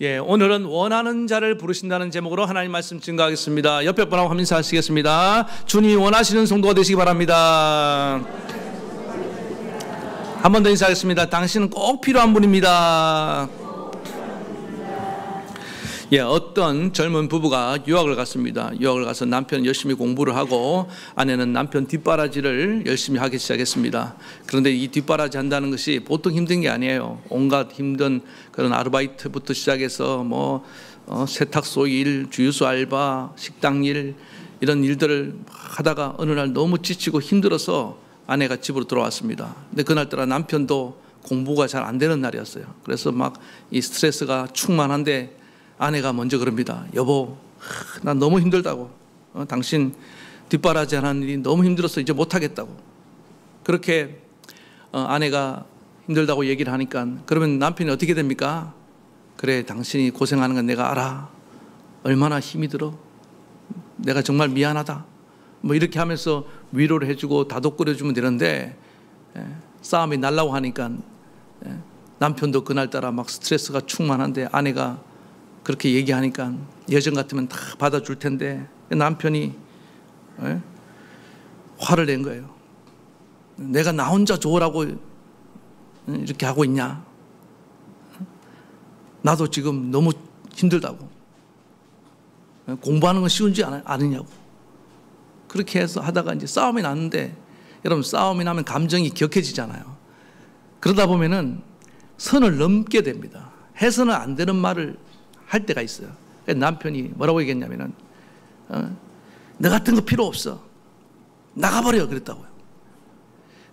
오늘은 원하는 자를 부르신다는 제목으로 하나님 말씀 증거하겠습니다. 옆에 분하고 한번 인사하시겠습니다. 주님이 원하시는 성도가 되시기 바랍니다. 한 번 더 인사하겠습니다. 당신은 꼭 필요한 분입니다. 어떤 젊은 부부가 유학을 갔습니다. 유학을 가서 남편은 열심히 공부를 하고 아내는 남편 뒷바라지를 열심히 하기 시작했습니다. 그런데 이 뒷바라지 한다는 것이 보통 힘든 게 아니에요. 온갖 힘든 그런 아르바이트부터 시작해서 세탁소 일, 주유소 알바, 식당 일, 이런 일들을 하다가 어느 날 너무 지치고 힘들어서 아내가 집으로 돌아왔습니다. 근데 그날따라 남편도 공부가 잘 안 되는 날이었어요. 그래서 막 이 스트레스가 충만한데 아내가 먼저 그럽니다. 여보, 난 너무 힘들다고. 당신 뒷바라지 하는 일이 너무 힘들어서 이제 못하겠다고. 그렇게 아내가 힘들다고 얘기를 하니까 그러면 남편이 어떻게 됩니까? 그래, 당신이 고생하는 건 내가 알아. 얼마나 힘이 들어. 내가 정말 미안하다. 이렇게 하면서 위로를 해주고 다독거려주면 되는데 싸움이 날라고 하니까 남편도 그날따라 막 스트레스가 충만한데 아내가 그렇게 얘기하니까 예전 같으면 다 받아줄 텐데 남편이 화를 낸 거예요. 내가 나 혼자 좋으라고 이렇게 하고 있냐? 나도 지금 너무 힘들다고. 공부하는 건 쉬운지 아느냐고. 그렇게 해서 하다가 이제 싸움이 났는데, 여러분 싸움이 나면 감정이 격해지잖아요. 그러다 보면은 선을 넘게 됩니다. 해서는 안 되는 말을 할 때가 있어요. 남편이 뭐라고 얘기했냐면은 너 같은 거 필요 없어. 나가버려. 그랬다고요.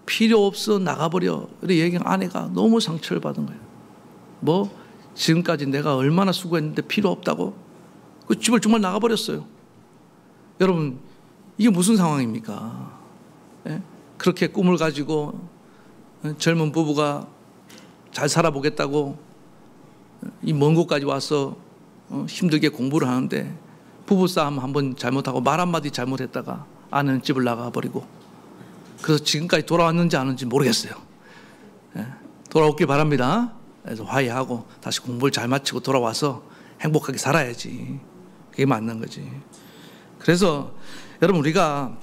필요 없어. 나가버려. 이렇게 얘기한 아내가 너무 상처를 받은 거예요. 지금까지 내가 얼마나 수고했는데 필요 없다고? 그 집을 정말 나가버렸어요. 여러분, 이게 무슨 상황입니까? 그렇게 꿈을 가지고 젊은 부부가 잘 살아보겠다고 이 먼 곳까지 와서 힘들게 공부를 하는데 부부싸움 한번 잘못하고 말 한마디 잘못했다가 아내는 집을 나가버리고, 그래서 지금까지 돌아왔는지 안 왔는지 모르겠어요. 돌아오길 바랍니다. 그래서 화해하고 다시 공부를 잘 마치고 돌아와서 행복하게 살아야지. 그게 맞는 거지. 그래서 여러분, 우리가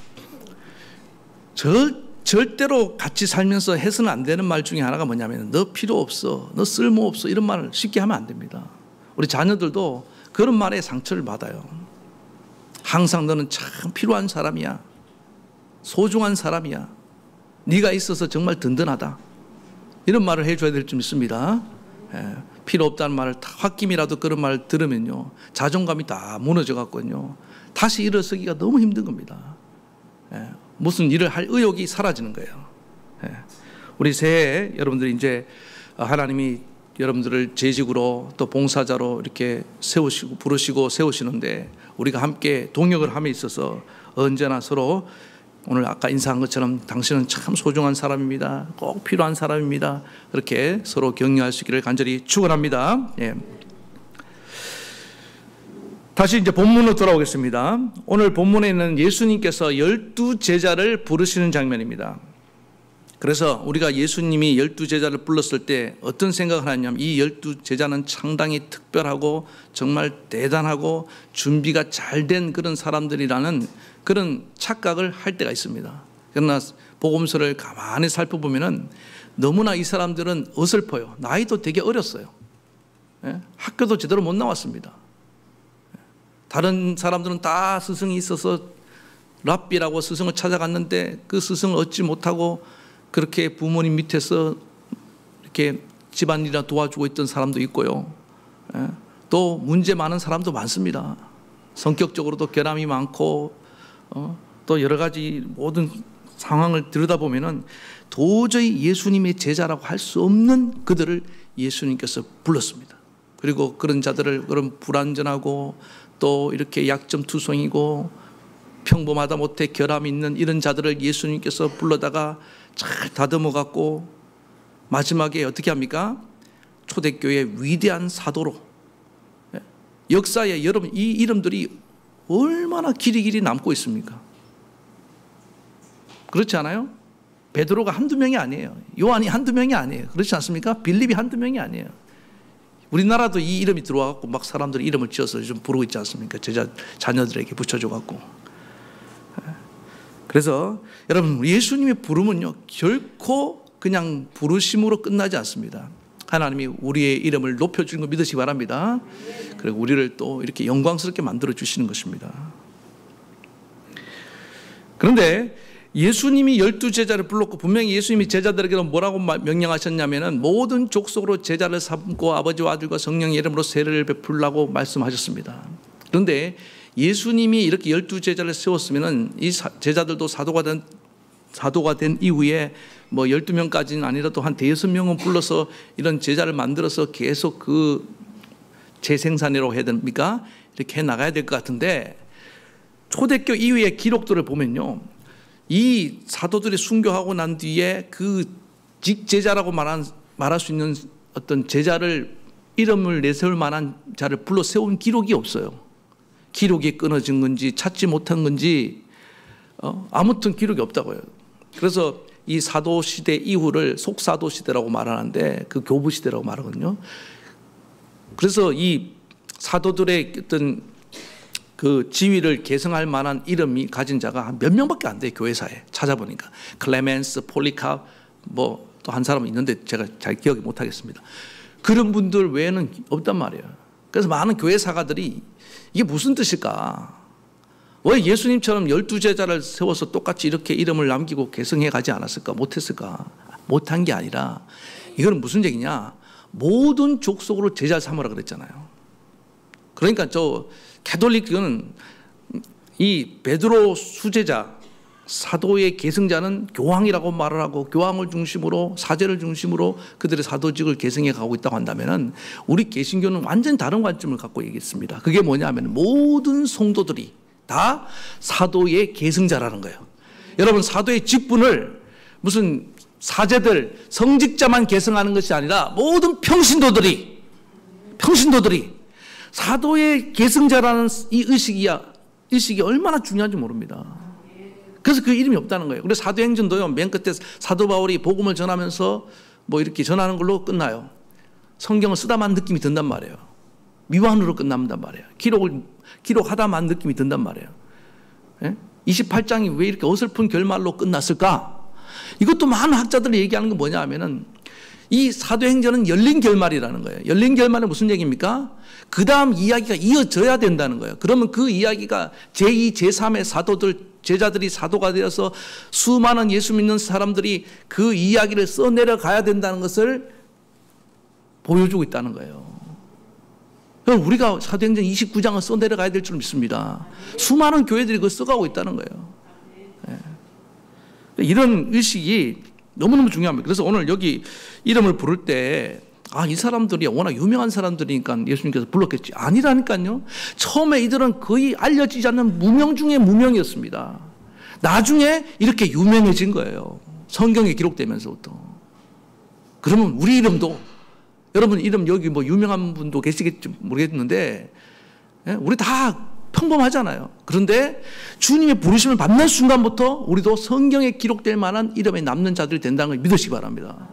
절대로 같이 살면서 해서는 안 되는 말 중에 하나가 뭐냐면 너 필요 없어, 너 쓸모 없어, 이런 말을 쉽게 하면 안 됩니다. 우리 자녀들도 그런 말에 상처를 받아요. 항상 너는 참 필요한 사람이야. 소중한 사람이야. 네가 있어서 정말 든든하다. 이런 말을 해줘야 될 좀 있습니다. 필요 없다는 말을 홧김이라도 그런 말을 들으면요, 자존감이 다 무너져 갔거든요. 다시 일어서기가 너무 힘든 겁니다. 무슨 일을 할 의욕이 사라지는 거예요. 우리 새해 여러분들이 이제 하나님이 여러분들을 재직으로 또 봉사자로 이렇게 세우시고 부르시고 세우시는데, 우리가 함께 동역을 함에 있어서 언제나 서로 오늘 아까 인사한 것처럼 당신은 참 소중한 사람입니다. 꼭 필요한 사람입니다. 그렇게 서로 격려할 수 있기를 간절히 축원합니다. 다시 이제 본문으로 돌아오겠습니다. 오늘 본문에는 예수님께서 12제자를 부르시는 장면입니다. 그래서 우리가 예수님이 12제자를 불렀을 때 어떤 생각을 하냐면 이 12제자는 상당히 특별하고 정말 대단하고 준비가 잘 된 그런 사람들이라는 그런 착각을 할 때가 있습니다. 그러나 복음서를 가만히 살펴보면 너무나 이 사람들은 어설퍼요. 나이도 되게 어렸어요. 학교도 제대로 못 나왔습니다. 다른 사람들은 다 스승이 있어서 랍비라고 스승을 찾아갔는데 그 스승을 얻지 못하고 그렇게 부모님 밑에서 이렇게 집안일이나 도와주고 있던 사람도 있고요. 또 문제 많은 사람도 많습니다. 성격적으로도 결함이 많고 또 여러 가지 모든 상황을 들여다보면 도저히 예수님의 제자라고 할 수 없는 그들을 예수님께서 불렀습니다. 그리고 그런 자들을, 그런 불완전하고 또 이렇게 약점투성이고 평범하다 못해 결함이 있는 이런 자들을 예수님께서 불러다가 잘 다듬어 갖고 마지막에 어떻게 합니까? 초대교회의 위대한 사도로, 역사에 여러분 이 이름들이 얼마나 길이 남고 있습니까? 그렇지 않아요? 베드로가 한두 명이 아니에요. 요한이 한두 명이 아니에요. 그렇지 않습니까? 빌립이 한두 명이 아니에요. 우리나라도 이 이름이 들어와갖고 막 사람들이 이름을 지어서 좀 부르고 있지 않습니까? 자녀들에게 붙여줘갖고. 그래서 여러분, 예수님의 부름은요, 결코 그냥 부르심으로 끝나지 않습니다. 하나님이 우리의 이름을 높여주는 거 믿으시기 바랍니다. 그리고 우리를 또 이렇게 영광스럽게 만들어 주시는 것입니다. 그런데 예수님이 12제자를 불렀고, 분명히 예수님이 제자들에게는 뭐라고 명령하셨냐면은 모든 족속으로 제자를 삼고 아버지와 아들과 성령의 이름으로 세례를 베풀라고 말씀하셨습니다. 그런데 예수님이 이렇게 12제자를 세웠으면은 이 제자들도 사도가 된 이후에 뭐 12명까지는 아니라도 한 5-6명은 불러서 이런 제자를 만들어서 계속 그 재생산이라고 해야 됩니까? 이렇게 해 나가야 될 것 같은데, 초대교 이후의 기록들을 보면요, 이 사도들이 순교하고 난 뒤에 그 직제자라고 말할 수 있는 어떤 제자를, 이름을 내세울 만한 자를 불러 세운 기록이 없어요. 기록이 끊어진 건지 찾지 못한 건지 아무튼 기록이 없다고요. 그래서 이 사도시대 이후를 속사도시대라고 말하는데, 그 교부시대라고 말하거든요. 그래서 이 사도들의 어떤 그 지위를 계승할 만한 이름이 가진 자가 한 몇 명밖에 안 돼요. 교회사에 찾아보니까 클레멘스, 폴리캅, 뭐 또 한 사람은 있는데 제가 잘 기억이 못하겠습니다. 그런 분들 외에는 없단 말이에요. 그래서 많은 교회 사가들이 이게 무슨 뜻일까? 왜 예수님처럼 12제자를 세워서 똑같이 이렇게 이름을 남기고 계승해 가지 않았을까? 못했을까? 못한 게 아니라 이거는 무슨 얘기냐? 모든 족속으로 제자 삼으라 그랬잖아요. 그러니까 저 가톨릭은 이 베드로 수제자, 사도의 계승자는 교황이라고 말을 하고, 교황을 중심으로, 사제를 중심으로 그들의 사도직을 계승해 가고 있다고 한다면은, 우리 개신교는 완전히 다른 관점을 갖고 얘기했습니다. 그게 뭐냐면 모든 성도들이 다 사도의 계승자라는 거예요. 여러분, 사도의 직분을 무슨 사제들, 성직자만 계승하는 것이 아니라 모든 평신도들이 사도의 계승자라는 이 의식이 얼마나 중요한지 모릅니다. 그래서 그 이름이 없다는 거예요. 그래서 사도행전도요, 맨 끝에 사도 바울이 복음을 전하면서 뭐 이렇게 전하는 걸로 끝나요. 성경을 쓰다만 느낌이 든단 말이에요. 미완으로 끝난단 말이에요. 기록하다만 느낌이 든단 말이에요. 28장이 왜 이렇게 어설픈 결말로 끝났을까? 이것도 많은 학자들이 얘기하는 건 뭐냐 하면은, 이 사도행전은 열린 결말이라는 거예요. 열린 결말은 무슨 얘기입니까? 그 다음 이야기가 이어져야 된다는 거예요. 그러면 그 이야기가 제2, 제3의 사도들, 제자들이 사도가 되어서 수많은 예수 믿는 사람들이 그 이야기를 써내려 가야 된다는 것을 보여주고 있다는 거예요. 우리가 사도행전 29장을 써내려 가야 될 줄 믿습니다. 수많은 교회들이 그걸 써가고 있다는 거예요. 이런 의식이 너무너무 중요합니다. 그래서 오늘 여기 이름을 부를 때, 이 사람들이 워낙 유명한 사람들이니까 예수님께서 불렀겠지. 아니라니까요. 처음에 이들은 거의 알려지지 않는 무명 중에 무명이었습니다. 나중에 이렇게 유명해진 거예요. 성경에 기록되면서부터. 그러면 우리 이름도, 여러분 이름 여기 뭐 유명한 분도 계시겠지 모르겠는데, 우리 다 평범하잖아요. 그런데 주님의 부르심을 받는 순간부터 우리도 성경에 기록될 만한 이름에 남는 자들이 된다는 걸 믿으시기 바랍니다.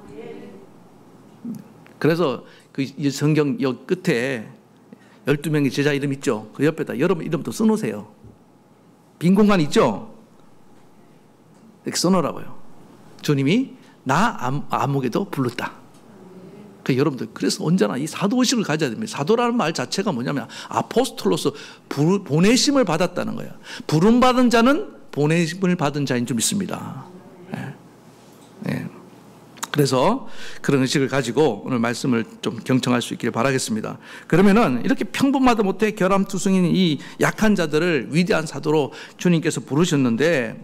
그래서 그 성경 여 끝에 12명의 제자 이름 있죠? 그 옆에다 여러분 이름도 써놓으세요. 빈 공간 있죠? 이렇게 써놓으라고요. 주님이 나 아무개도 불렀다. 그 여러분들, 그래서 언제나 이 사도의식을 가져야 됩니다. 사도라는 말 자체가 뭐냐면 아포스톨로서 보내심을 받았다는 거예요. 부름받은 자는 보내심을 받은 자인 줄 믿습니다. 그래서 그런 의식을 가지고 오늘 말씀을 좀 경청할 수 있기를 바라겠습니다. 그러면은 이렇게 평범하다 못해 결함투성인 이 약한 자들을 위대한 사도로 주님께서 부르셨는데,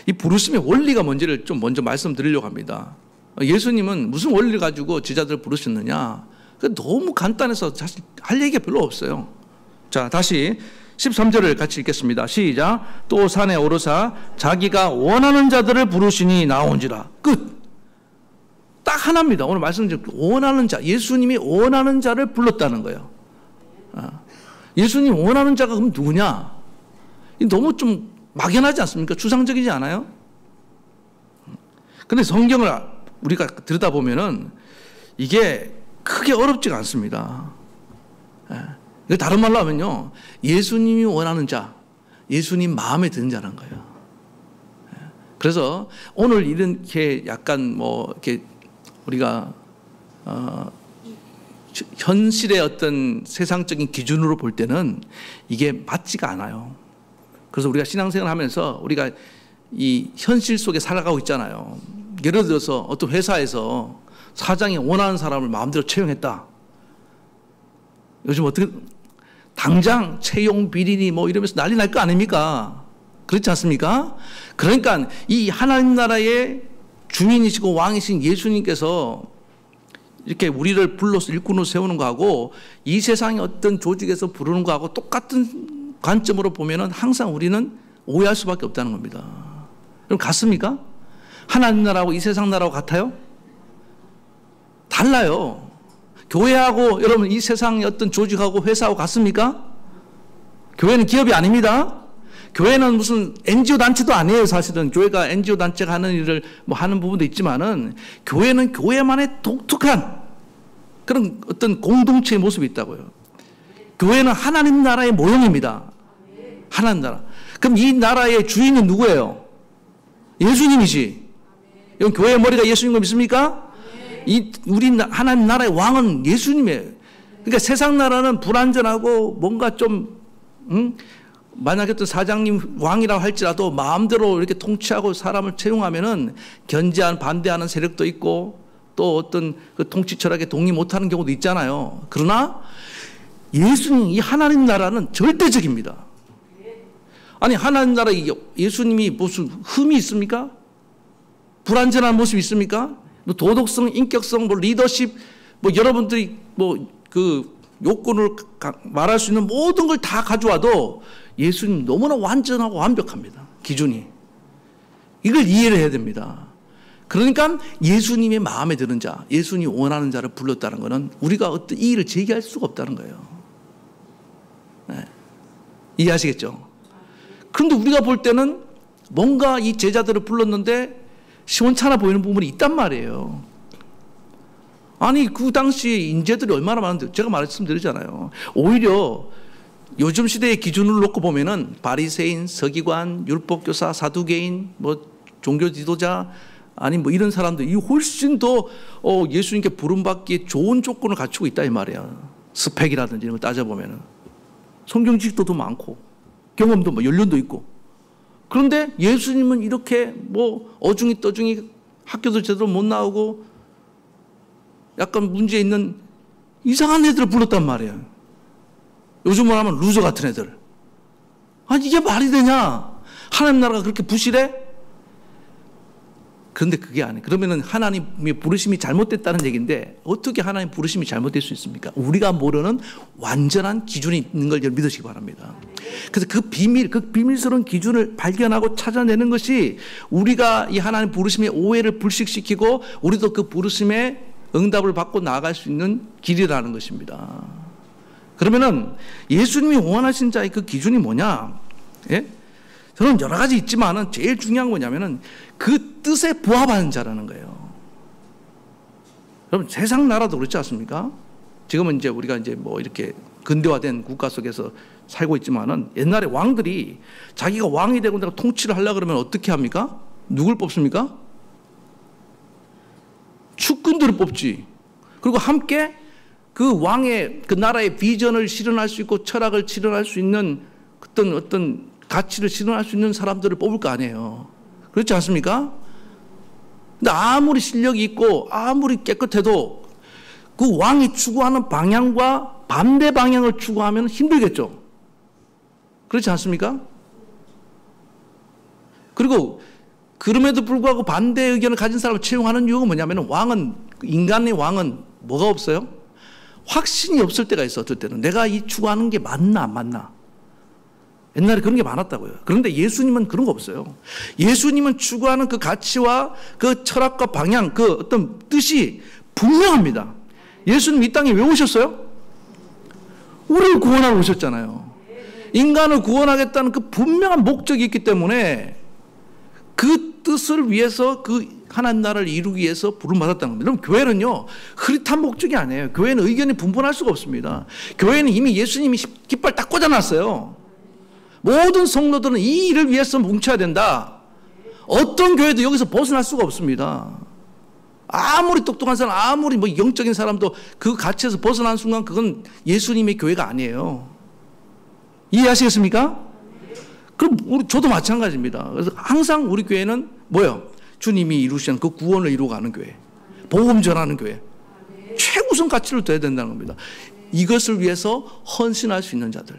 이 부르심의 원리가 뭔지를 좀 먼저 말씀드리려고 합니다. 예수님은 무슨 원리를 가지고 제자들을 부르셨느냐? 너무 간단해서 사실 할 얘기가 별로 없어요. 자, 다시 13절을 같이 읽겠습니다. 시작. 또 산에 오르사 자기가 원하는 자들을 부르시니 나온지라. 끝. 딱 하나입니다. 오늘 말씀드린 원하는 자, 예수님이 원하는 자를 불렀다는 거예요. 예수님 원하는 자가 그럼 누구냐? 너무 좀 막연하지 않습니까? 추상적이지 않아요? 근데 성경을 우리가 들여다보면은 이게 크게 어렵지가 않습니다. 예. 다른 말로 하면요, 예수님이 원하는 자, 예수님 마음에 드는 자라는 거예요. 예. 그래서 오늘 이렇게 약간 뭐 이렇게 우리가 현실의 어떤 세상적인 기준으로 볼 때는 이게 맞지가 않아요. 그래서 우리가 신앙생활 하면서 우리가 이 현실 속에 살아가고 있잖아요. 예를 들어서 어떤 회사에서 사장이 원하는 사람을 마음대로 채용했다. 요즘 어떻게 당장 채용 비리니 뭐 이러면서 난리 날 거 아닙니까? 그렇지 않습니까? 그러니까 이 하나님 나라의 주인이시고 왕이신 예수님께서 이렇게 우리를 불러서 일꾼으로 세우는 거하고 이 세상의 어떤 조직에서 부르는 거하고 똑같은 관점으로 보면은 항상 우리는 오해할 수밖에 없다는 겁니다. 그럼 같습니까? 하나님 나라하고 이 세상 나라하고 같아요? 달라요. 교회하고 여러분 이 세상의 어떤 조직하고 회사하고 같습니까? 교회는 기업이 아닙니다. 교회는 무슨 NGO 단체도 아니에요. 사실은 교회가 NGO 단체가 하는 일을 뭐 하는 부분도 있지만은 교회는 교회만의 독특한 그런 어떤 공동체의 모습이 있다고요. 교회는 하나님 나라의 모형입니다. 하나님 나라. 그럼 이 나라의 주인은 누구예요? 예수님이지. 이건 교회의 머리가 예수님인 거 믿습니까? 우리 하나님 나라의 왕은 예수님이에요. 그러니까 세상 나라는 불완전하고 뭔가 좀 만약에 또 사장님 왕이라고 할지라도 마음대로 이렇게 통치하고 사람을 채용하면은 견제한 반대하는 세력도 있고 또 어떤 그 통치 철학에 동의 못하는 경우도 있잖아요. 그러나 예수님 이 하나님 나라는 절대적입니다. 아니 하나님 나라 예수님이 무슨 흠이 있습니까? 불완전한 모습이 있습니까? 뭐 도덕성, 인격성, 뭐 리더십, 뭐 여러분들이 뭐 그 요건을 말할 수 있는 모든 걸 다 가져와도 예수님 너무나 완전하고 완벽합니다. 기준이. 이걸 이해를 해야 됩니다. 그러니까 예수님의 마음에 드는 자, 예수님이 원하는 자를 불렀다는 것은 우리가 어떤 이의를 제기할 수가 없다는 거예요. 네. 이해하시겠죠? 그런데 우리가 볼 때는 뭔가 이 제자들을 불렀는데 시원찮아 보이는 부분이 있단 말이에요. 아니 그 당시에 인재들이 얼마나 많은데 제가 말씀드리잖아요. 오히려 요즘 시대의 기준을 놓고 보면은 바리새인, 서기관, 율법교사, 사두개인, 뭐 종교 지도자 아니 뭐 이런 사람들이 훨씬 더 예수님께 부름받기에 좋은 조건을 갖추고 있다 이 말이야. 스펙이라든지 이런 걸 따져보면은 성경 지식도 많고 경험도 뭐 연륜도 있고. 그런데 예수님은 이렇게 뭐 어중이 떠중이 학교도 제대로 못 나오고 약간 문제 있는 이상한 애들을 불렀단 말이에요. 요즘으로 하면 루저 같은 애들. 아니 이게 말이 되냐? 하나님 나라가 그렇게 부실해? 그런데 그게 아니에요. 그러면은 하나님의 부르심이 잘못됐다는 얘기인데 어떻게 하나님 부르심이 잘못될 수 있습니까? 우리가 모르는 완전한 기준이 있는 걸 믿으시기 바랍니다. 그래서 그 비밀스러운 기준을 발견하고 찾아내는 것이 우리가 이 하나님 부르심의 오해를 불식시키고 우리도 그 부르심의 응답을 받고 나아갈 수 있는 길이라는 것입니다. 그러면은 예수님이 원하신 자의 그 기준이 뭐냐? 예? 저는 여러 가지 있지만은 제일 중요한 거냐면은 그 뜻에 부합하는 자라는 거예요. 여러분 세상 나라도 그렇지 않습니까? 지금은 이제 우리가 이제 뭐 이렇게 근대화된 국가 속에서 살고 있지만은 옛날에 왕들이 자기가 왕이 되고 내가 통치를 하려고 그러면 어떻게 합니까? 누굴 뽑습니까? 측근들을 뽑지. 그리고 함께 그 왕의 그 나라의 비전을 실현할 수 있고 철학을 실현할 수 있는 어떤 가치를 실현할 수 있는 사람들을 뽑을 거 아니에요. 그렇지 않습니까? 근데 아무리 실력이 있고 아무리 깨끗해도 그 왕이 추구하는 방향과 반대 방향을 추구하면 힘들겠죠. 그렇지 않습니까? 그리고 그럼에도 불구하고 반대 의견을 가진 사람을 채용하는 이유가 뭐냐면 인간의 왕은 뭐가 없어요? 확신이 없을 때가 있어. 어떨 때는 내가 이 추구하는 게 맞나 안 맞나. 옛날에 그런 게 많았다고요. 그런데 예수님은 그런 거 없어요. 예수님은 추구하는 그 가치와 그 철학과 방향, 그 어떤 뜻이 분명합니다. 예수님 이 땅에 왜 오셨어요? 우리를 구원하러 오셨잖아요. 인간을 구원하겠다는 그 분명한 목적이 있기 때문에 그 뜻을 위해서 그 하나님 나라를 이루기 위해서 부름받았다는 겁니다. 그럼 교회는요, 흐릿한 목적이 아니에요. 교회는 의견이 분분할 수가 없습니다. 교회는 이미 예수님이 깃발 딱 꽂아놨어요. 모든 성도들은 이 일을 위해서 뭉쳐야 된다. 어떤 교회도 여기서 벗어날 수가 없습니다. 아무리 똑똑한 사람, 아무리 뭐 영적인 사람도 그 가치에서 벗어난 순간 그건 예수님의 교회가 아니에요. 이해하시겠습니까? 그럼 저도 마찬가지입니다. 그래서 항상 우리 교회는 뭐예요? 주님이 이루시는 그 구원을 이루어가는 교회, 복음 전하는 교회, 최우선 가치를 둬야 된다는 겁니다. 이것을 위해서 헌신할 수 있는 자들.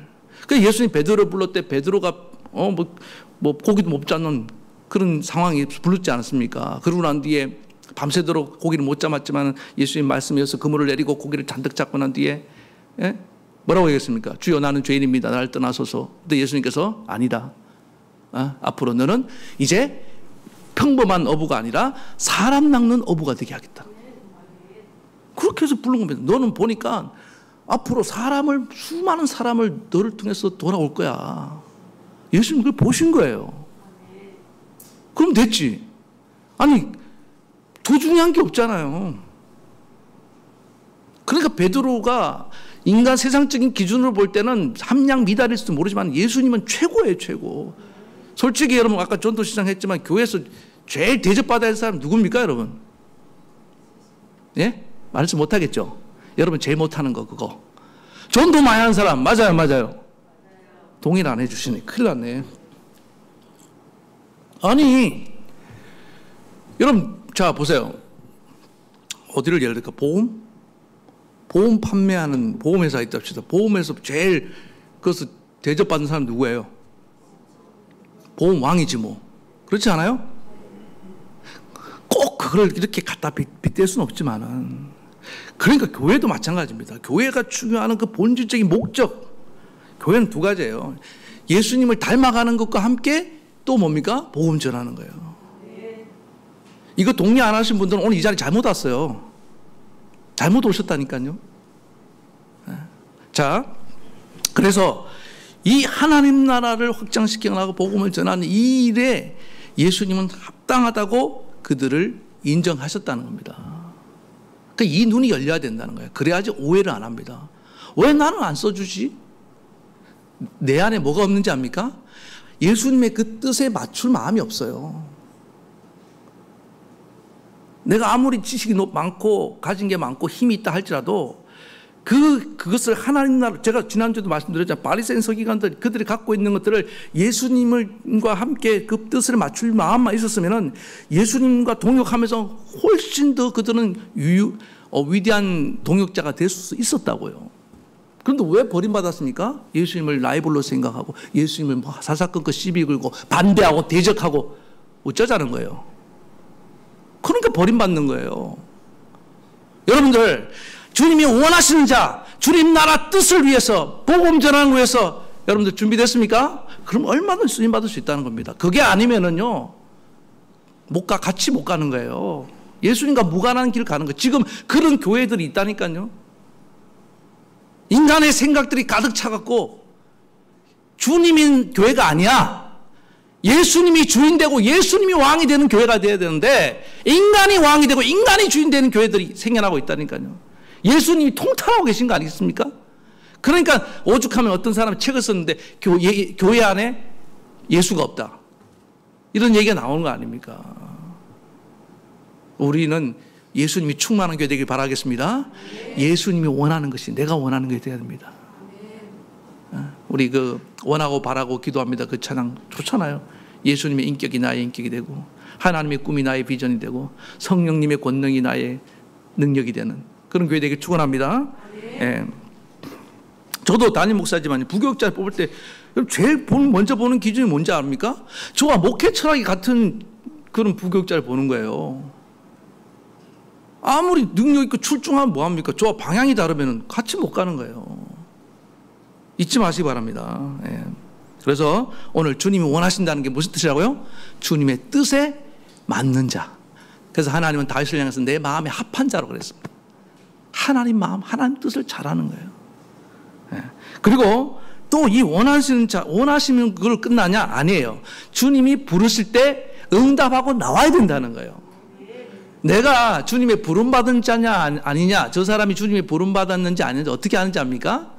그래서 예수님 베드로를 불렀을 때 베드로가 뭐 고기도 못 잡는 그런 상황이 불렀지 않았습니까? 그러고 난 뒤에 밤새도록 고기를 못 잡았지만 예수님 말씀이어서 그물을 내리고 고기를 잔뜩 잡고 난 뒤에 뭐라고 얘기했습니까? 주여 나는 죄인입니다. 나를 떠나소서. 근데 예수님께서 아니다. 앞으로 너는 이제 평범한 어부가 아니라 사람 낚는 어부가 되게 하겠다. 그렇게 해서 부른 겁니다. 너는 보니까 앞으로 수많은 사람을 너를 통해서 돌아올 거야. 예수님 그걸 보신 거예요. 그럼 됐지. 아니 더 중요한 게 없잖아요. 그러니까 베드로가 인간 세상적인 기준으로 볼 때는 함량 미달일지도 모르지만 예수님은 최고예요, 최고. 솔직히 여러분 아까 전도시장 했지만 교회에서 제일 대접받아야 할 사람 누굽니까, 여러분? 예? 말씀 못하겠죠? 여러분 제일 못하는 거 그거. 전도 많이 하는 사람 맞아요. 동의를 안 해주시네. 큰일 났네. 아니 여러분 자 보세요. 어디를 예를 들까? 보험 판매하는 보험회사 있다 합시다. 보험에서 제일 그것을 대접받는 사람 누구예요? 보험 왕이지 뭐. 그렇지 않아요? 꼭 그걸 이렇게 갖다 빗댈 수는 없지만은 그러니까 교회도 마찬가지입니다. 교회가 추구하는 그 본질적인 목적, 교회는 두 가지예요. 예수님을 닮아가는 것과 함께 또 뭡니까? 복음 전하는 거예요. 이거 동의 안 하신 분들은 오늘 이 자리 잘못 왔어요. 잘못 오셨다니까요. 자, 그래서 이 하나님 나라를 확장시키고 복음을 전하는 이 일에 예수님은 합당하다고 그들을 인정하셨다는 겁니다. 그러니까 이 눈이 열려야 된다는 거예요. 그래야지 오해를 안 합니다. 왜 나는 안 써주지? 내 안에 뭐가 없는지 압니까? 예수님의 그 뜻에 맞출 마음이 없어요. 내가 아무리 지식이 많고 가진 게 많고 힘이 있다 할지라도 그것을 하나님 나라, 제가 지난주에도 말씀드렸잖아요. 바리새인 서기관들 그들이 갖고 있는 것들을 예수님과 함께 그 뜻을 맞출 마음만 있었으면은 예수님과 동역하면서 훨씬 더 그들은 위대한 동역자가 될 수 있었다고요. 그런데 왜 버림받았습니까? 예수님을 라이벌로 생각하고 예수님을 사사건건 시비 걸고 반대하고 대적하고 어쩌자는 거예요. 그러니까 버림받는 거예요. 여러분들 주님이 원하시는 자, 주님 나라 뜻을 위해서 복음 전하는 위해서 여러분들 준비됐습니까? 그럼 얼마든지 쓰임 받을 수 있다는 겁니다. 그게 아니면은요 같이 못 가는 거예요. 예수님과 무관한 길 가는 거예요. 지금 그런 교회들이 있다니까요. 인간의 생각들이 가득 차갖고 주님인 교회가 아니야. 예수님이 주인 되고 예수님이 왕이 되는 교회가 돼야 되는데 인간이 왕이 되고 인간이 주인 되는 교회들이 생겨나고 있다니까요. 예수님이 통탄하고 계신 거 아니겠습니까? 그러니까 오죽하면 어떤 사람이 책을 썼는데 교회 안에 예수가 없다. 이런 얘기가 나오는 거 아닙니까? 우리는 예수님이 충만한 교회 되길 바라겠습니다. 예수님이 원하는 것이 내가 원하는 게 돼야 됩니다. 우리 원하고 바라고 기도합니다. 그 찬양 좋잖아요. 예수님의 인격이 나의 인격이 되고 하나님의 꿈이 나의 비전이 되고 성령님의 권능이 나의 능력이 되는 그런 교회 되길 축원합니다. 예. 저도 담임 목사지만 부교육자 뽑을 때 제일 먼저 보는 기준이 뭔지 압니까? 저와 목회 철학이 같은 그런 부교육자를 보는 거예요. 아무리 능력 있고 출중하면 뭐합니까? 저와 방향이 다르면 같이 못 가는 거예요. 잊지 마시기 바랍니다. 예. 그래서 오늘 주님이 원하신다는 게 무슨 뜻이라고요? 주님의 뜻에 맞는 자. 그래서 하나님은 다윗을 향해서 내 마음에 합한 자라고 그랬습니다. 하나님 마음, 하나님 뜻을 잘하는 거예요. 예. 그리고 또 이 원하시는 자, 원하시면 그걸 끝나냐? 아니에요. 주님이 부르실 때 응답하고 나와야 된다는 거예요. 내가 주님의 부름받은 자냐 아니냐, 저 사람이 주님의 부름받았는지 아닌지 어떻게 아는지 압니까?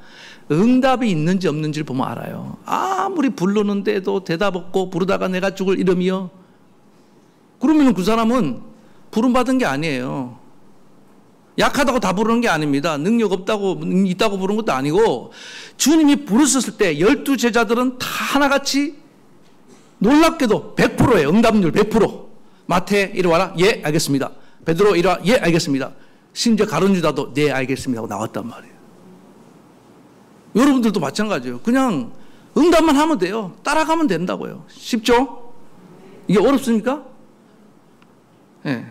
응답이 있는지 없는지를 보면 알아요. 아무리 부르는데도 대답 없고 부르다가 내가 죽을 이름이요. 그러면 그 사람은 부름받은 게 아니에요. 약하다고 다 부르는 게 아닙니다. 능력 없다고 있다고 부르는 것도 아니고, 주님이 부르셨을 때 12제자들은 다 하나같이 놀랍게도 100%예요. 응답률 100%. 마태 이리 와라. 예, 알겠습니다. 베드로 이리 와라. 예, 알겠습니다. 심지어 가룟 유다도 네, 알겠습니다 하고 나왔단 말이에요. 여러분들도 마찬가지예요. 그냥 응답만 하면 돼요. 따라가면 된다고요. 쉽죠? 이게 어렵습니까? 예. 네.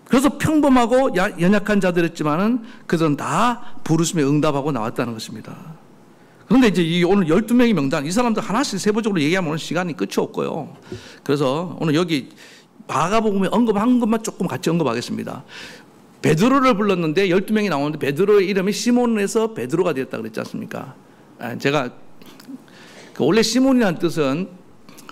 그래서 평범하고 연약한 자들이었지만은 그들은 다 부르심에 응답하고 나왔다는 것입니다. 그런데 이제 오늘 12명의 명단, 이 사람들 하나씩 세부적으로 얘기하면 오늘 시간이 끝이 없고요. 그래서 오늘 여기 마가복음에 언급한 것만 조금 같이 언급하겠습니다. 베드로를 불렀는데 12명이 나오는데 베드로의 이름이 시몬에서 베드로가 되었다 그랬지 않습니까? 제가 원래 시몬이라는 뜻은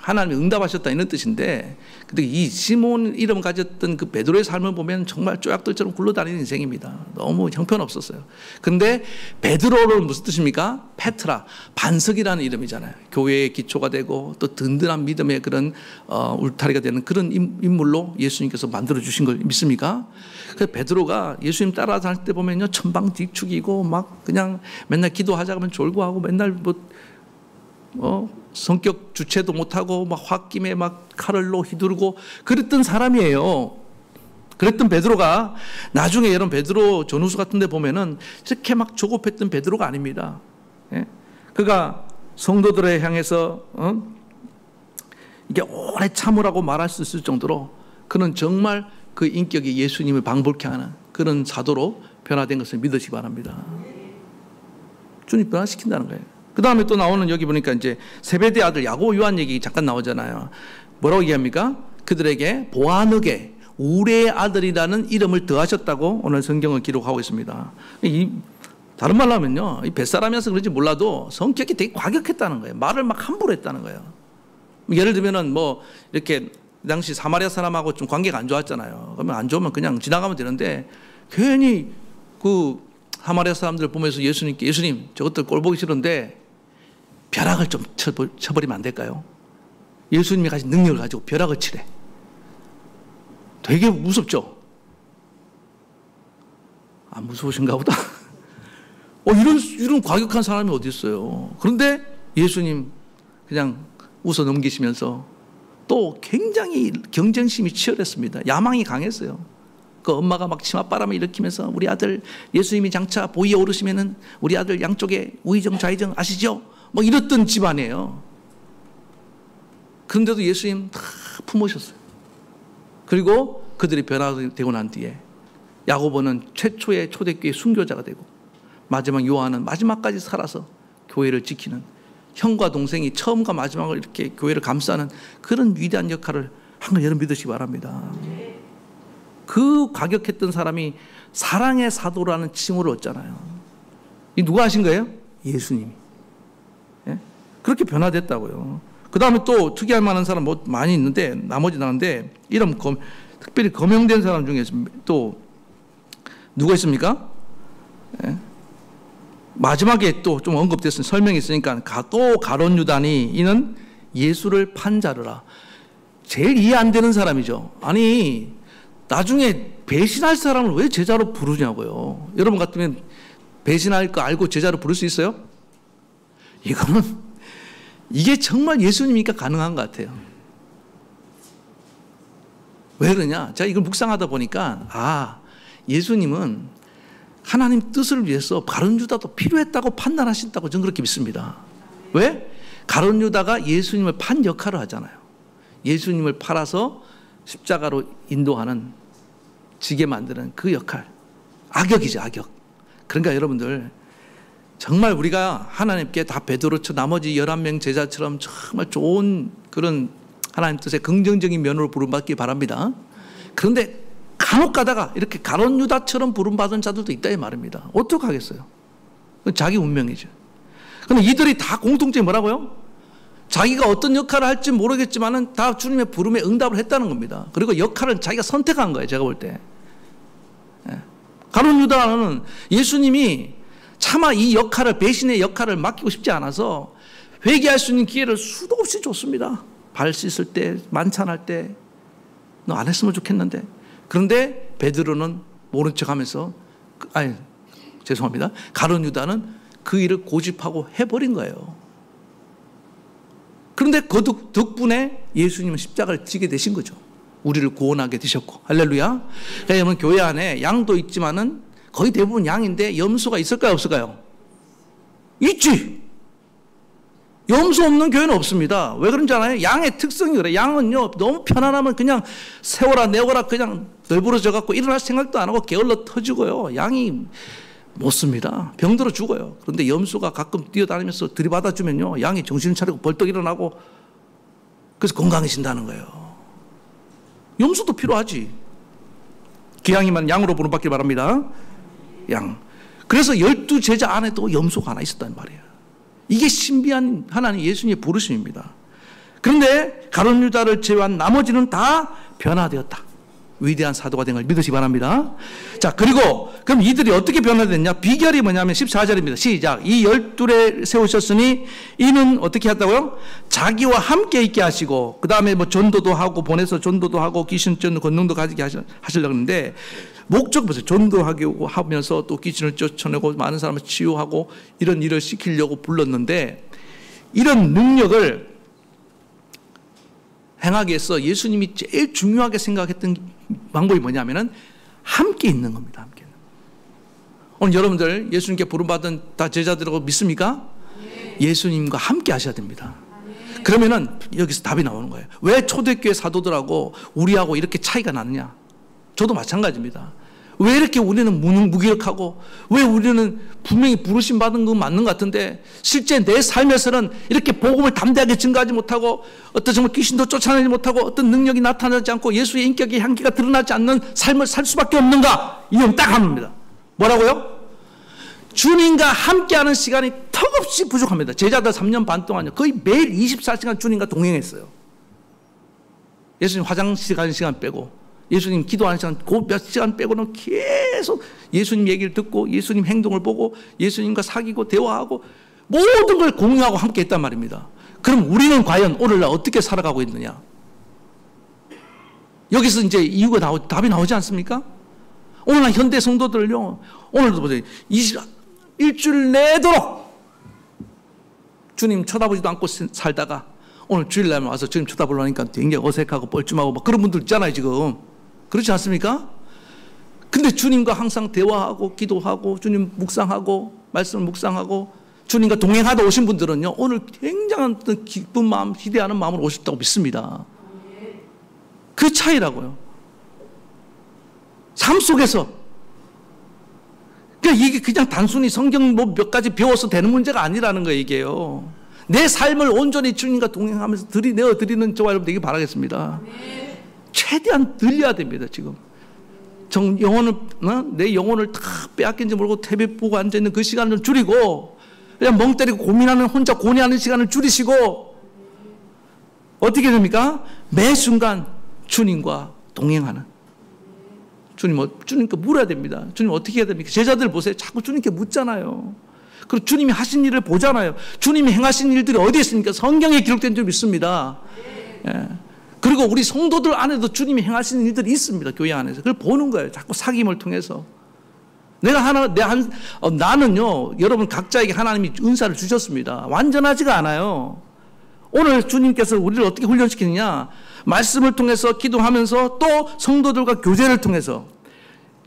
하나님이 응답하셨다 이런 뜻인데, 근데 이 시몬 이름 가졌던 그 베드로의 삶을 보면 정말 쪼약들처럼 굴러다니는 인생입니다. 너무 형편없었어요. 근데 베드로는 무슨 뜻입니까? 페트라, 반석이라는 이름이잖아요. 교회의 기초가 되고 또 든든한 믿음의 그런 울타리가 되는 그런 인물로 예수님께서 만들어주신 걸 믿습니까? 그래서 베드로가 예수님 따라 다닐 때 보면요, 천방지축이고 막 그냥 맨날 기도하자 그러면 졸고하고 맨날 성격 주체도 못하고 막 홧김에 막 칼을로 휘두르고 그랬던 사람이에요. 그랬던 베드로가 나중에 여러분 베드로 전후서 같은 데 보면은 이렇게 막 조급했던 베드로가 아닙니다. 예? 그가 성도들을 향해서 이게 오래 참으라고 말할 수 있을 정도로 그는 정말 그 인격이 예수님을 방불케 하는 그런 사도로 변화된 것을 믿으시기 바랍니다. 주님 변화시킨다는 거예요. 그 다음에 또 나오는 여기 보니까 이제 세베대 아들 야고보 요한 얘기 잠깐 나오잖아요. 뭐라고 얘기합니까? 그들에게 보아너게 우레의 아들이라는 이름을 더하셨다고 오늘 성경을 기록하고 있습니다. 다른 말로 하면요, 이 뱃사람이어서 그런지 몰라도 성격이 되게 과격했다는 거예요. 말을 막 함부로 했다는 거예요. 예를 들면은 뭐 이렇게 당시 사마리아 사람하고 좀 관계가 안 좋았잖아요. 그러면 안 좋으면 그냥 지나가면 되는데 괜히 그 사마리아 사람들 보면서 예수님께, 예수님 저것들 꼴 보기 싫은데 벼락을 좀 쳐버리면 안 될까요? 예수님이 가진 능력을 가지고 벼락을 치래. 되게 무섭죠? 안 무서우신가 보다. 이런 과격한 사람이 어디 있어요? 그런데 예수님 그냥 웃어 넘기시면서 또 굉장히 경쟁심이 치열했습니다. 야망이 강했어요. 그 엄마가 막 치맛바람을 일으키면서 우리 아들 예수님이 장차 보위에 오르시면은 우리 아들 양쪽에 우의정 좌의정 아시죠? 뭐 이랬던 집안이에요. 그런데도 예수님 다 품으셨어요. 그리고 그들이 변화되고 난 뒤에 야고보는 최초의 초대교회 순교자가 되고 마지막 요한은 마지막까지 살아서 교회를 지키는, 형과 동생이 처음과 마지막을 이렇게 교회를 감싸는 그런 위대한 역할을 한 걸 여러분 믿으시기 바랍니다. 그 과격했던 사람이 사랑의 사도라는 칭호를 얻잖아요. 이 누가 하신 거예요? 예수님이. 예? 그렇게 변화됐다고요. 그 다음에 또 특이할 만한 사람 뭐 많이 있는데 나머지 나는데 이름 특별히 거명된 사람 중에 또 누가 있습니까? 예? 마지막에 또 좀 언급됐으니 설명이 있으니까 또 가룟 유다니 이는 예수를 판 자르라. 제일 이해 안 되는 사람이죠. 아니 나중에 배신할 사람을 왜 제자로 부르냐고요. 여러분 같으면 배신할 거 알고 제자로 부를 수 있어요? 이게 정말 예수님이니까 가능한 것 같아요. 왜 그러냐? 제가 이걸 묵상하다 보니까 예수님은 하나님 뜻을 위해서 가룟 유다도 필요했다고 판단하신다고 저는 그렇게 믿습니다. 왜? 가룟 유다가 예수님을 판 역할을 하잖아요. 예수님을 팔아서 십자가로 인도하는, 지게 만드는 그 역할. 악역이죠, 악역. 그러니까 여러분들 정말 우리가 하나님께 다 베드로처럼 나머지 11명 제자처럼 정말 좋은 그런 하나님 뜻의 긍정적인 면으로 부름받기 바랍니다. 그런데 간혹 가다가 이렇게 가룟 유다처럼 부름받은 자들도 있다 이 말입니다. 어떡하겠어요? 자기 운명이죠. 그런데 이들이 다 공통점이 뭐라고요? 자기가 어떤 역할을 할지 모르겠지만은 다 주님의 부름에 응답을 했다는 겁니다. 그리고 역할은 자기가 선택한 거예요. 제가 볼 때. 가룟 유다는 예수님이 차마 이 역할을, 배신의 역할을 맡기고 싶지 않아서 회개할 수 있는 기회를 수도 없이 줬습니다. 발 씻을 때, 만찬할 때 너 안 했으면 좋겠는데. 그런데 베드로는 모른 척하면서 죄송합니다. 가룟 유다는 그 일을 고집하고 해버린 거예요. 그런데 그 덕분에 예수님은 십자가를 지게 되신 거죠. 우리를 구원하게 되셨고. 할렐루야. 여러분, 교회 안에 양도 있지만은 거의 대부분 양인데 염소가 있을까요, 없을까요? 있지. 염소 없는 교회는 없습니다. 왜 그런지 알아요? 양의 특성이 그래요. 양은요, 너무 편안하면 그냥 세워라 내워라 그냥 널브러져 갖고 일어날 생각도 안 하고 게을러 터지고요. 양이 못 씁니다. 병들어 죽어요. 그런데 염소가 가끔 뛰어다니면서 들이받아주면요, 양이 정신을 차리고 벌떡 일어나고 그래서 건강해진다는 거예요. 염소도 필요하지. 기왕이면 양으로 부름받길 바랍니다. 양. 그래서 12제자 안에도 염소가 하나 있었단 말이에요. 이게 신비한 하나님 예수님의 부르심입니다. 그런데 가룟 유다를 제외한 나머지는 다 변화되었다. 위대한 사도가 된 걸 믿으시기 바랍니다. 자, 그리고 그럼 이들이 어떻게 변화됐냐? 비결이 뭐냐면 14절입니다. 시작. 이 12에 세우셨으니 이는 어떻게 했다고요? 자기와 함께 있게 하시고, 그 다음에 뭐 전도도 하고, 보내서 전도도 하고, 귀신 쫓는 권능도 가지게 하시려고 하는데, 목적 보세요. 전도하고 하면서 또 귀신을 쫓아내고 많은 사람을 치유하고 이런 일을 시키려고 불렀는데, 이런 능력을 행하기 위해서 예수님이 제일 중요하게 생각했던 방법이 뭐냐면은 함께 있는 겁니다. 함께. 오늘 여러분들 예수님께 부름받은 다 제자들이라고 믿습니까? 예수님과 함께 하셔야 됩니다. 그러면은 여기서 답이 나오는 거예요. 왜 초대교회 사도들하고 우리하고 이렇게 차이가 나느냐? 저도 마찬가지입니다. 왜 이렇게 우리는 무기력하고, 왜 우리는 분명히 부르심 받은 건 맞는 것 같은데 실제 내 삶에서는 이렇게 복음을 담대하게 증거하지 못하고, 어떤 정말 귀신도 쫓아내지 못하고, 어떤 능력이 나타나지 않고 예수의 인격의 향기가 드러나지 않는 삶을 살 수밖에 없는가? 이건 딱 하나입니다. 뭐라고요? 주님과 함께하는 시간이 턱없이 부족합니다. 제자들 3년 반 동안요, 거의 매일 24시간 주님과 동행했어요. 예수님 화장실 가는 시간 빼고, 예수님 기도하는 시간 그 몇 시간 빼고는 계속 예수님 얘기를 듣고, 예수님 행동을 보고, 예수님과 사귀고 대화하고 모든 걸 공유하고 함께 했단 말입니다. 그럼 우리는 과연 오늘날 어떻게 살아가고 있느냐? 여기서 이제 이유가 답이 나오지 않습니까? 오늘날 현대 성도들요, 오늘도 보세요. 일주일 내도록 주님 쳐다보지도 않고 살다가 오늘 주일날 와서 주님 쳐다보려니까 굉장히 어색하고 뻘쭘하고 막 그런 분들 있잖아요, 지금. 그렇지 않습니까? 근데 주님과 항상 대화하고 기도하고 주님 묵상하고 말씀을 묵상하고 주님과 동행하다 오신 분들은요, 오늘 굉장한 어떤 기쁜 마음, 기대하는 마음으로 오셨다고 믿습니다. 그 차이라고요. 삶 속에서. 그러니까 이게 그냥 단순히 성경 뭐 몇 가지 배워서 되는 문제가 아니라는 거예요, 이게요. 내 삶을 온전히 주님과 동행하면서 내어 드리는 저와 여러분 되기 바라겠습니다. 최대한 늘려야 됩니다, 지금. 내 영혼을 다 빼앗긴지 모르고 TV 보고 앉아있는 그 시간을 좀 줄이고, 그냥 멍 때리고 고민하는, 혼자 고뇌하는 시간을 줄이시고, 어떻게 됩니까? 매 순간 주님과 동행하는. 주님께 물어야 됩니다. 주님 어떻게 해야 됩니까? 제자들 보세요. 자꾸 주님께 묻잖아요. 그리고 주님이 하신 일을 보잖아요. 주님이 행하신 일들이 어디에 있습니까? 성경에 기록된 줄 믿습니다. 예. 그리고 우리 성도들 안에도 주님이 행하시는 일들이 있습니다. 교회 안에서. 그걸 보는 거예요. 자꾸 사귐을 통해서. 나는요, 여러분 각자에게 하나님이 은사를 주셨습니다. 완전하지가 않아요. 오늘 주님께서 우리를 어떻게 훈련시키느냐? 말씀을 통해서 기도하면서 또 성도들과 교제를 통해서,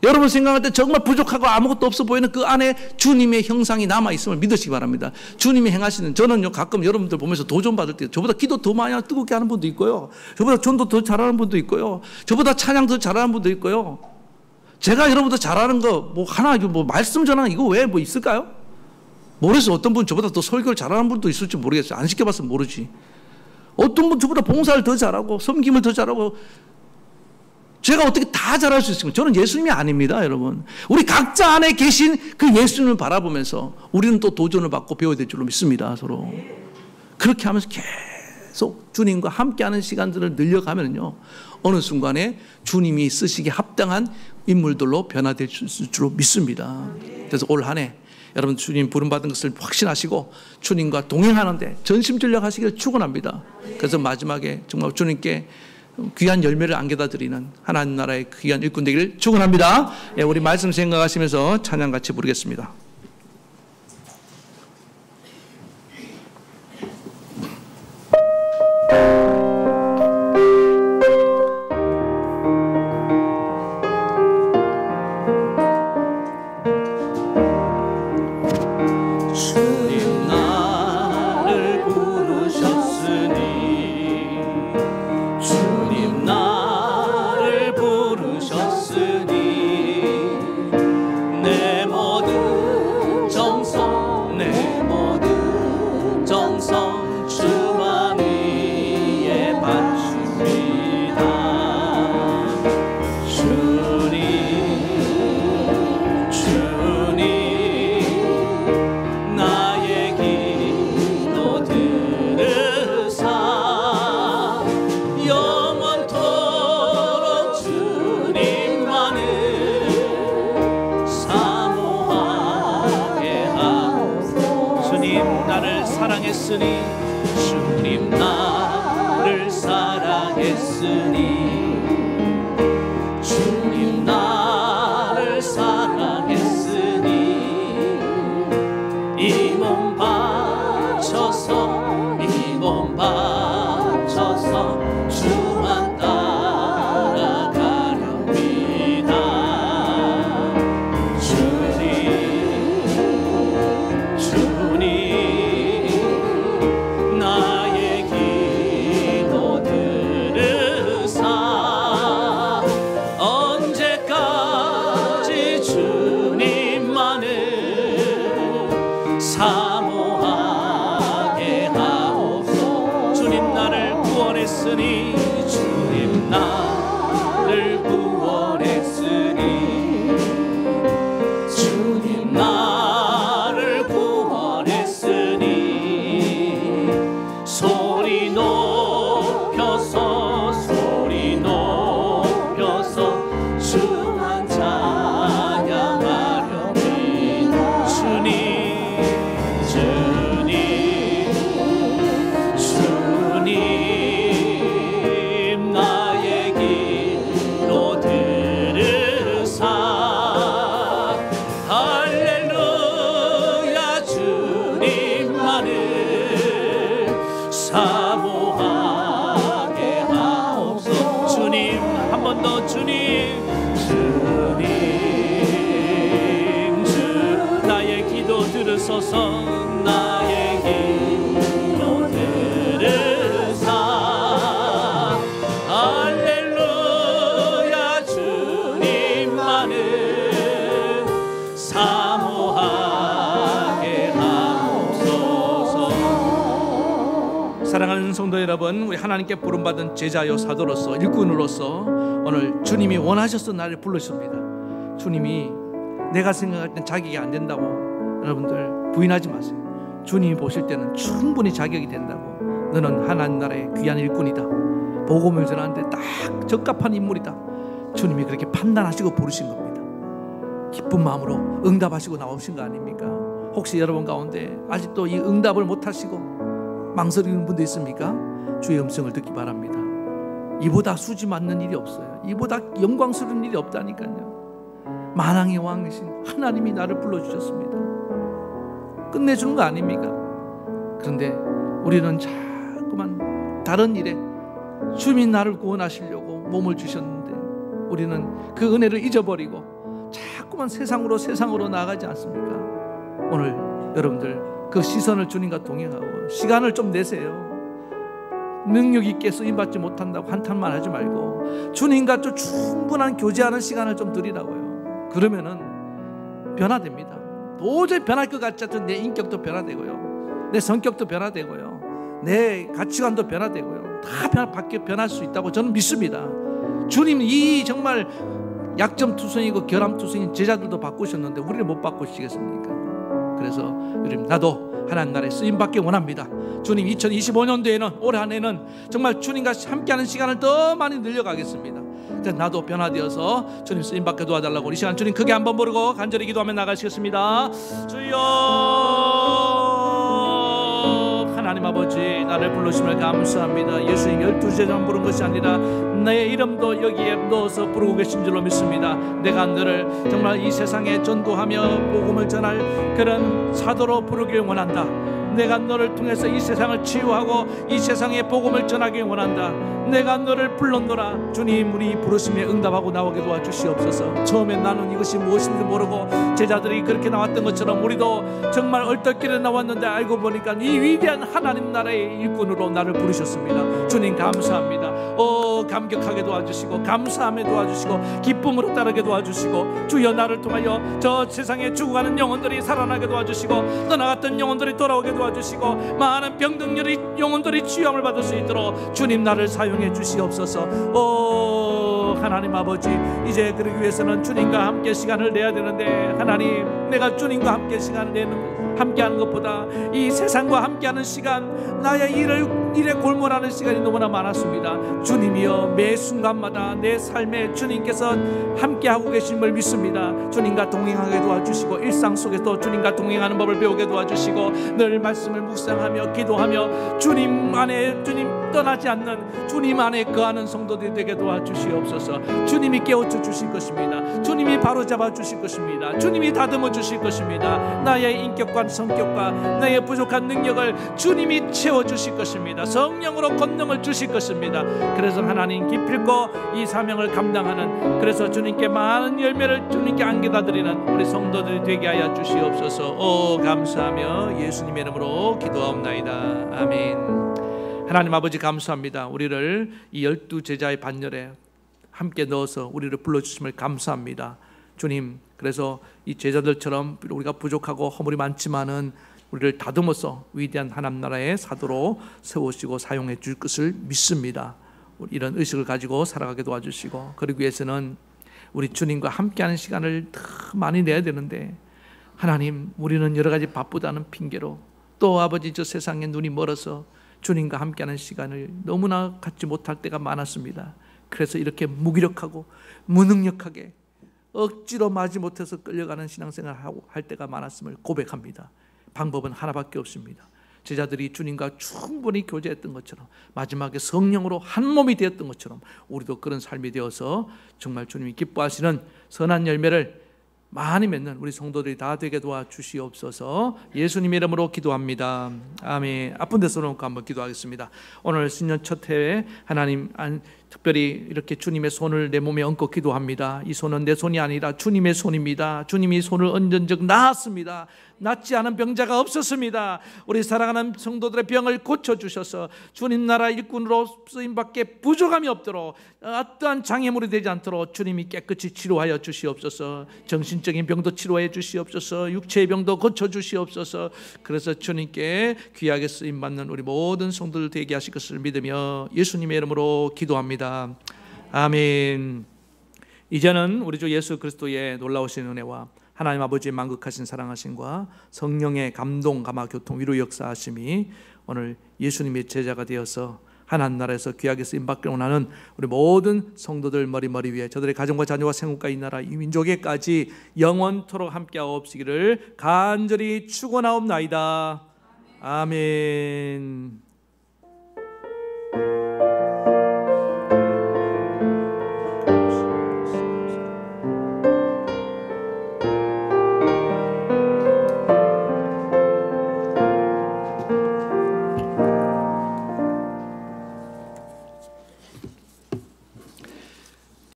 여러분 생각할 때 정말 부족하고 아무것도 없어 보이는 그 안에 주님의 형상이 남아있음을 믿으시기 바랍니다. 주님이 행하시는, 저는요 가끔 여러분들 보면서 도전 받을 때 저보다 기도 더 많이 뜨겁게 하는 분도 있고요, 저보다 전도 더 잘하는 분도 있고요, 저보다 찬양 더 잘하는 분도 있고요. 제가 여러분보다 잘하는 거 말씀 전하는 이거 왜 있을까요? 모르겠어요. 어떤 분 저보다 더 설교를 잘하는 분도 있을지 모르겠어요. 안 시켜봤으면 모르지. 어떤 분 저보다 봉사를 더 잘하고 섬김을 더 잘하고, 제가 어떻게 다 잘할 수 있습니까? 저는 예수님이 아닙니다, 여러분. 우리 각자 안에 계신 그 예수님을 바라보면서 우리는 또 도전을 받고 배워야 될 줄로 믿습니다, 서로. 그렇게 하면서 계속 주님과 함께하는 시간들을 늘려가면요, 어느 순간에 주님이 쓰시기에 합당한 인물들로 변화될 줄로 믿습니다. 그래서 올 한 해 여러분 주님 부름받은 것을 확신하시고 주님과 동행하는데 전심전력하시기를 축원합니다. 그래서 마지막에 정말 주님께 귀한 열매를 안겨다 드리는 하나님 나라의 귀한 일꾼 되기를 축원합니다. 예, 우리 말씀 생각하시면서 찬양 같이 부르겠습니다. 주님 나를 사랑했으니 주님 나를 사랑했으니 이 몸 바쳐서 주만 따라가렵니다. 주님 나의 기도 들으사 언제까지 주님만을 사모하게 하옵소서. 주님 나를 구원했으니 주님 나를 구원했으니 주님 나를 구원했으니 소리 높여서 주만 찬양하렵니다. 주님 나의 기도 들으사 할렐루야 주님만을 사모하게 하옵소서. 주님 한 번 더 주님 나의 기도 들으소서. 나의 기도 들으사 할렐루야 주님만을 사모하게 하옵소서. 사랑하는 성도 여러분, 우리 하나님께 부름받은 제자요 사도로서 일꾼으로서 오늘 주님이 원하셔서 나를 부르십니다. 주님이 내가 생각할 땐 자격이 안 된다고 여러분들 부인하지 마세요. 주님이 보실 때는 충분히 자격이 된다고. 너는 하나님 나라의 귀한 일꾼이다. 복음을 전하는데 딱 적합한 인물이다. 주님이 그렇게 판단하시고 부르신 겁니다. 기쁜 마음으로 응답하시고 나오신 거 아닙니까? 혹시 여러분 가운데 아직도 이 응답을 못하시고 망설이는 분도 있습니까? 주의 음성을 듣기 바랍니다. 이보다 수지 맞는 일이 없어요. 이보다 영광스러운 일이 없다니까요. 만왕의 왕이신 하나님이 나를 불러주셨습니다. 끝내주는 거 아닙니까? 그런데 우리는 자꾸만 다른 일에 주님이 나를 구원하시려고 몸을 주셨는데 우리는 그 은혜를 잊어버리고 자꾸만 세상으로 나아가지 않습니까? 오늘 여러분들 그 시선을 주님과 동행하고 시간을 좀 내세요. 능력 있게 쓰임받지 못한다고 한탄만 하지 말고 주님과 좀 충분한 교제하는 시간을 좀 드리라고요. 그러면은 변화됩니다. 도저히 변할 것 같지 않던 내 인격도 변화되고요, 내 성격도 변화되고요, 내 가치관도 변화되고요, 다 변할 수 있다고 저는 믿습니다. 주님 이 정말 약점투성이고 결함투성인 제자들도 바꾸셨는데 우리를 못 바꾸시겠습니까? 그래서 여러분, 나도 하나님 나라에 쓰임받기 원합니다. 주님, 2025년도에는 올 한 해는 정말 주님과 함께하는 시간을 더 많이 늘려가겠습니다. 그래서 나도 변화되어서 주님 쓰임받게 도와달라고 이 시간 주님 크게 한번 부르고 간절히 기도하며 나가시겠습니다. 주여, 하나님 아버지, 나를 부르심을 감사합니다. 예수님 12제자만 부른 것이 아니라 내 이름도 여기에 넣어서 부르고 계신 줄로 믿습니다. 내가 너를 정말 이 세상에 전도하며 복음을 전할 그런 사도로 부르길 원한다. 내가 너를 통해서 이 세상을 치유하고 이 세상에 복음을 전하길 원한다. 내가 너를 불렀노라. 주님, 우리 부르심에 응답하고 나오게 도와주시옵소서. 처음엔 나는 이것이 무엇인지 모르고 제자들이 그렇게 나왔던 것처럼 우리도 정말 얼떨결에 나왔는데 알고 보니까 이 위대한 하나님 나라의 일꾼으로 나를 부르셨습니다. 주님 감사합니다. 감격하게 도와주시고 감사함에 도와주시고 기쁨으로 따르게 도와주시고 주여, 나를 통하여 저 세상에 죽어가는 영혼들이 살아나게 도와주시고 떠나갔던 영혼들이 돌아오게 도와주시고 많은 병든 영혼들이 치유함을 받을 수 있도록 주님 나를 사용해 주시옵소서. 하나님 아버지, 이제 그러기 위해서는 주님과 함께 시간을 내야 되는데 하나님, 내가 주님과 함께 시간을 함께하는 것보다 이 세상과 함께하는 시간, 나의 일에 골몰하는 시간이 너무나 많았습니다. 주님이여, 매 순간마다 내 삶에 주님께서 함께하고 계심을 믿습니다. 주님과 동행하게 도와주시고 일상 속에서 주님과 동행하는 법을 배우게 도와주시고 늘 말씀을 묵상하며 기도하며 주님 안에, 주님 떠나지 않는 주님 안에 거하는 성도들이 되게 도와주시옵소서. 주님이 깨우쳐 주실 것입니다. 주님이 바로잡아 주실 것입니다. 주님이 다듬어 주실 것입니다. 나의 인격과 성격과 나의 부족한 능력을 주님이 채워주실 것입니다. 성령으로 권능을 주실 것입니다. 그래서 하나님 기필코 이 사명을 감당하는, 그래서 주님께 많은 열매를 주님께 안겨다 드리는 우리 성도들이 되게 하여 주시옵소서. 감사하며 예수님의 이름으로 기도하옵나이다. 아멘. 하나님 아버지, 감사합니다. 우리를 이 12제자의 반열에 함께 넣어서 우리를 불러주심을 감사합니다. 주님, 그래서 이 제자들처럼 우리가 부족하고 허물이 많지만은 우리를 다듬어서 위대한 하나님 나라의 사도로 세우시고 사용해 줄 것을 믿습니다. 이런 의식을 가지고 살아가게 도와주시고, 그러기 위해서는 우리 주님과 함께하는 시간을 더 많이 내야 되는데 하나님, 우리는 여러 가지 바쁘다는 핑계로 또 아버지, 저 세상에 눈이 멀어서 주님과 함께하는 시간을 너무나 갖지 못할 때가 많았습니다. 그래서 이렇게 무기력하고 무능력하게 억지로 마지 못해서 끌려가는 신앙생활을 할 때가 많았음을 고백합니다. 방법은 하나밖에 없습니다. 제자들이 주님과 충분히 교제했던 것처럼, 마지막에 성령으로 한 몸이 되었던 것처럼 우리도 그런 삶이 되어서 정말 주님이 기뻐하시는 선한 열매를 많이 맺는 우리 성도들이 다 되게 도와주시옵소서. 예수님의 이름으로 기도합니다. 아멘. 아픈 데서 놓고 한번 기도하겠습니다. 오늘 신년 첫 해에 하나님, 특별히 이렇게 주님의 손을 내 몸에 얹고 기도합니다. 이 손은 내 손이 아니라 주님의 손입니다. 주님이 손을 얹은 적 나았습니다. 낫지 않은 병자가 없었습니다. 우리 사랑하는 성도들의 병을 고쳐주셔서 주님 나라 일꾼으로 쓰임받게 부족함이 없도록, 어떠한 장애물이 되지 않도록 주님이 깨끗이 치료하여 주시옵소서. 정신적인 병도 치료해 주시옵소서. 육체의 병도 고쳐주시옵소서. 그래서 주님께 귀하게 쓰임받는 우리 모든 성도들 되게 하실 것을 믿으며 예수님의 이름으로 기도합니다. 아멘. 이제는 우리 주 예수 그리스도의 놀라우신 은혜와 하나님 아버지의 만극하신 사랑하심과 성령의 감동, 감화, 교통, 위로 역사하심이 오늘 예수님의 제자가 되어서 하나님 나라에서 귀하게 쓰임받기를 원하는 우리 모든 성도들 머리 위에, 저들의 가정과 자녀와 생업과 이 나라 이 민족에까지 영원토록 함께하옵시기를 간절히 축원하옵나이다. 아멘.